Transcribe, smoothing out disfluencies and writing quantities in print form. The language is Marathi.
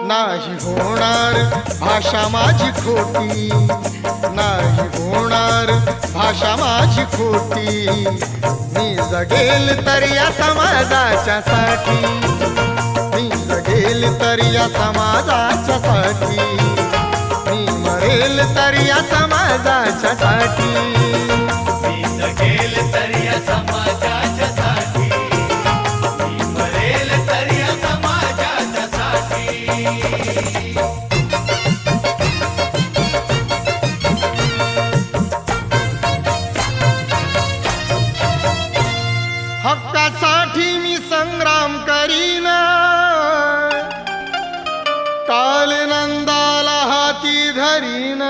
नाही होणार भाषा माझी खोटी, नाही होणार भाषा माझी खोटी. मी जगेल तर या समाजाच्या साठी, मी जगेल तर या समाजाच्या साठी, मी मरेल तर या समाजाच्या साठी. मी जगेल तर या समाजाच्या साठी, मी मरेल तर या समाजाच्या साठी. हक्कासाठी मी संग्राम करीन, काल नंदाला हाती धरीन.